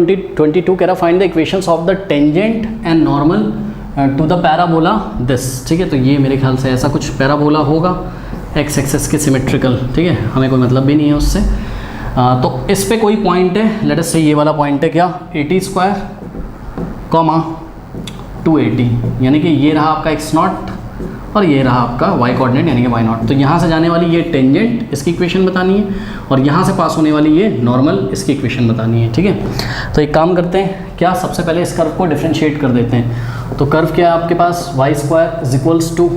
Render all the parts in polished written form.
22 कह रहा find the equations of the tangent and normal to the parabola this. ठीक है, तो ये मेरे ख्याल से ऐसा कुछ पैराबोला होगा एक्स एक्सेस के सिमेट्रिकल। ठीक है, हमें कोई मतलब भी नहीं है उससे। तो इस पे कोई पॉइंट है, लेट अस से ये वाला पॉइंट है क्या, 80 स्क्वायर कॉमा 280, यानी कि ये रहा आपका x नॉट और ये रहा आपका y कोऑर्डिनेट यानी कि y नॉट। तो यहाँ से जाने वाली ये टेंजेंट, इसकी इक्वेशन बतानी है, और यहाँ से पास होने वाली ये नॉर्मल, इसकी इक्वेशन बतानी है। ठीक है, तो एक काम करते हैं क्या, सबसे पहले इस कर्व को डिफ्रेंशिएट कर देते हैं। तो कर्व क्या है आपके पास, y square is equals to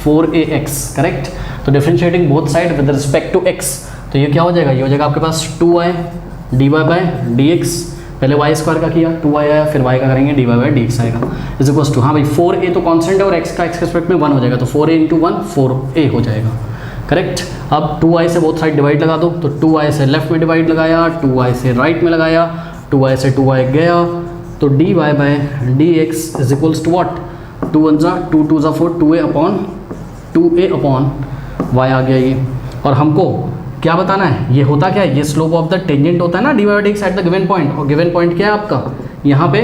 4ax, correct. तो differentiating both side with respect to x, तो ये क्या हो जाएगा, ये हो जाएगा आपके पास 2y dy बाई dx। पहले y स्क्वायर का किया 2y आया, फिर y का करेंगे dy बाई dx आएगा, इज इक्वल्स टू, हाँ भाई 4a तो कांस्टेंट है और x का x के रिस्पेक्ट में 1 हो जाएगा, तो 4a इंटू 1 4a हो जाएगा, करेक्ट। अब 2y से बोथ साइड डिवाइड लगा दो, तो 2y से लेफ्ट में डिवाइड लगाया, 2y से राइट में लगाया, 2y से 2y गया, तो dy by dx is equals to what, 2 1 जा 2 2 जा 4, 2a अपॉन y आ गया ये। और हमको क्या बताना है, ये होता क्या है, ये स्लोप ऑफ द टेंजेंट होता है ना D by x at the given point, और गिवन पॉइंट क्या है आपका यहाँ पे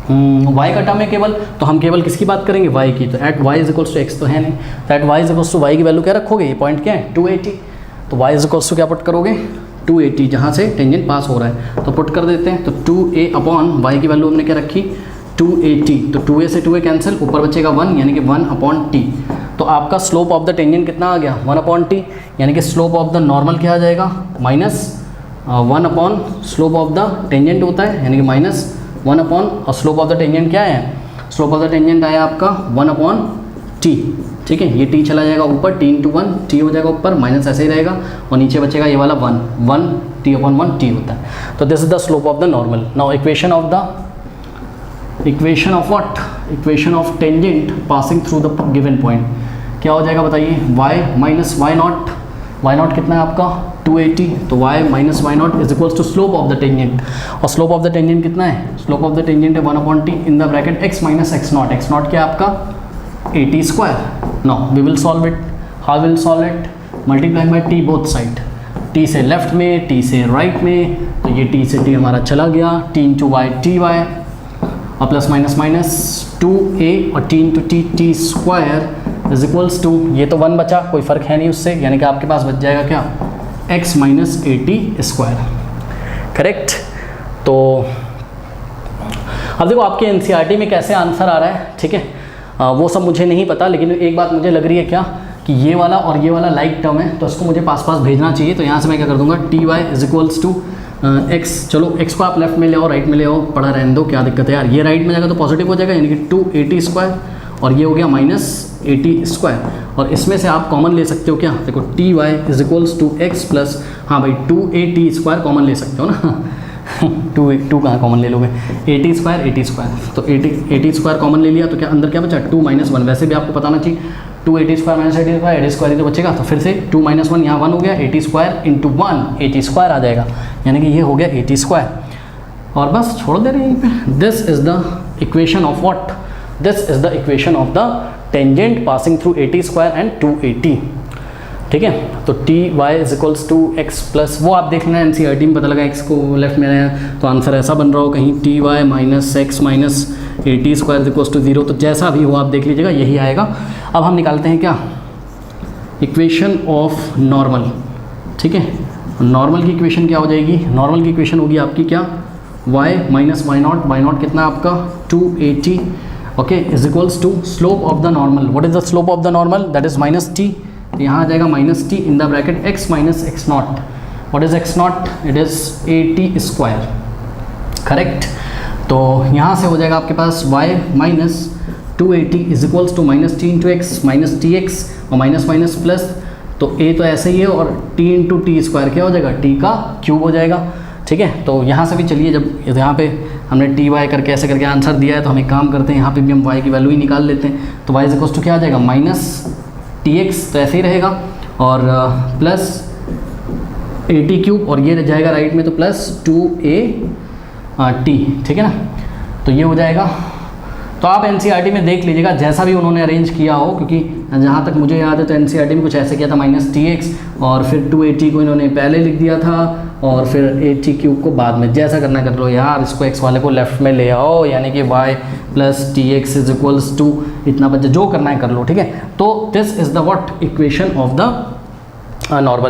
y का टर्म है केवल, तो हम केवल किसकी बात करेंगे, y की। तो at y is equals to x तो है नहीं, तो at y is equals to y की वैल्यू क्या रखोगे, ये पॉइंट क्या है 280, तो y इज इक्वल्स टू क्या पुट करोगे 280, जहाँ से टेंजेंट पास हो रहा है, तो पुट कर देते हैं। तो 2a अपॉन y की वैल्यू हमने क्या रखी 280, तो 2a से 2a कैंसिल, ऊपर बचेगा 1 यानी कि 1 अपॉन t। तो आपका स्लोप ऑफ द टेंजेंट कितना आ गया 1 अपॉन टी, यानी कि स्लोप ऑफ द नॉर्मल क्या आ जाएगा minus 1 upon slope of the tangent होता है, यानी कि माइनस 1 अपॉन, और स्लोप ऑफ द टेंजेंट क्या है, स्लोप ऑफ द टेंजेंट आया आपका 1 अपॉन टी। ठीक है, ये टी चला जाएगा ऊपर, t इंटू 1 टी हो जाएगा ऊपर, माइनस ऐसे ही रहेगा, और नीचे बचेगा ये वाला 1 t अपॉन 1 टी होता है। तो this is the slope of the normal. Now equation of what, equation of tangent passing through the given point क्या हो जाएगा बताइए, y माइनस y नॉट कितना है आपका 280, तो y minus y not is equals to slope of the tangent, और slope of the tangent कितना है, स्लोप ऑफ द टेंजेंट है 1 upon t in the bracket x minus x not क्या है आपका 80 square. Now we will solve it, how will solve it, multiplying by t both side, t से left में t से right में, तो ये t से t हमारा चला गया, t into y t y, और प्लस माइनस 2a और t into t square is equals to, ये तो 1 बचा, कोई फ़र्क है नहीं उससे, यानी कि आपके पास बच जाएगा क्या x माइनस 80 स्क्वायर, करेक्ट। तो अब देखो आपके एनसीईआरटी में कैसे आंसर आ रहा है, ठीक है, वो सब मुझे नहीं पता, लेकिन एक बात मुझे लग रही है क्या, कि ये वाला और ये वाला लाइक टर्म है, तो इसको मुझे पास भेजना चाहिए। तो यहाँ से मैं क्या कर दूंगा, t y is equals to x, चलो x को आप लेफ्ट में ले आओ, राइट में ले आओ, पड़ा रहने दो, क्या दिक्कत है यार, ये राइट में जाएगा तो पॉजिटिव हो जाएगा, यानी कि 280 स्क्वायर, और ये हो गया माइनस 80 स्क्वायर, और इसमें से आप कॉमन ले सकते हो क्या, देखो t y is equals to x plus, हाँ भाई 280 स्क्वायर कॉमन ले सकते हो ना 2 कहाँ कॉमन ले लोगे, 80 स्क्वायर, तो 80 स्क्वायर कॉमन ले लिया, तो क्या अंदर क्या बचा 2 माइनस 1, वैसे भी आपको बताना चाहिए 280 स्क्वायर माइनस 80 स्क्वायर, 80 स्क्वायर ही तो बचेगा, तो फिर से 2 माइनस 1 यहाँ 1 हो गया, 80 स्क्वायर इंटू 1 80 स्क्वायर आ जाएगा, यानी कि ये हो गया 80 स्क्वायर, और बस छोड़ दे रहे हैं यहीं पे। This is the equation of what, this is the equation of the tangent passing through 80 square and 280, ठीक है। तो t y is equals to x plus, वो आप देख लेना एनसीईआरटी में पता लगा, एक्स को लेफ्ट में आया तो आंसर ऐसा बन रहा हो कहीं, t y minus x minus 80 square is equals to 0, तो जैसा भी हो आप देख लीजिएगा यही आएगा। अब हम निकालते हैं क्या, इक्वेशन ऑफ नॉर्मल, ठीक है। नॉर्मल की इक्वेशन क्या हो जाएगी, नॉर्मल की इक्वेशन होगी आपकी क्या, y माइनस वाई नॉट कितना आपका 280, okay, is equals to slope of the normal, what is the slope of the normal, that is minus t, यहाँ आ जाएगा minus t in the bracket x minus x not, what is x not, it is 80 square, correct. तो यहाँ से हो जाएगा आपके पास y minus 280 is equals to minus t into x minus t x, और माइनस माइनस प्लस, तो a तो ऐसे ही है, और t इंटू टी स्क्वायर क्या हो जाएगा, t का क्यूब हो जाएगा, ठीक है। तो यहाँ से भी चलिए, जब यहाँ पे हमने टी वाई करके ऐसे करके आंसर दिया है, तो हम एक काम करते हैं, यहाँ पे भी हम y की वैल्यू ही निकाल लेते हैं। तो y इज इक्वल्स टू क्या आ जाएगा, माइनस टी एक्स, तो ऐसे ही रहेगा, और प्लस 80 क्यूब, और ये जाएगा राइट में, तो प्लस 2a t, ठीक है ना। तो ये हो जाएगा तो आप एनसीईआरटी में देख लीजिएगा जैसा भी उन्होंने अरेंज किया हो, क्योंकि जहाँ तक मुझे याद है तो एनसीईआरटी में कुछ ऐसे किया था -tx और फिर 280 को इन्होंने पहले लिख दिया था और फिर 80³ को बाद में। जैसा करना कर लो यार, इसको x वाले को लेफ्ट में ले आओ, यानी कि y + tx = इतना बच्चा जो करना है कर लो, ठीक है। तो this is the what equation of the normal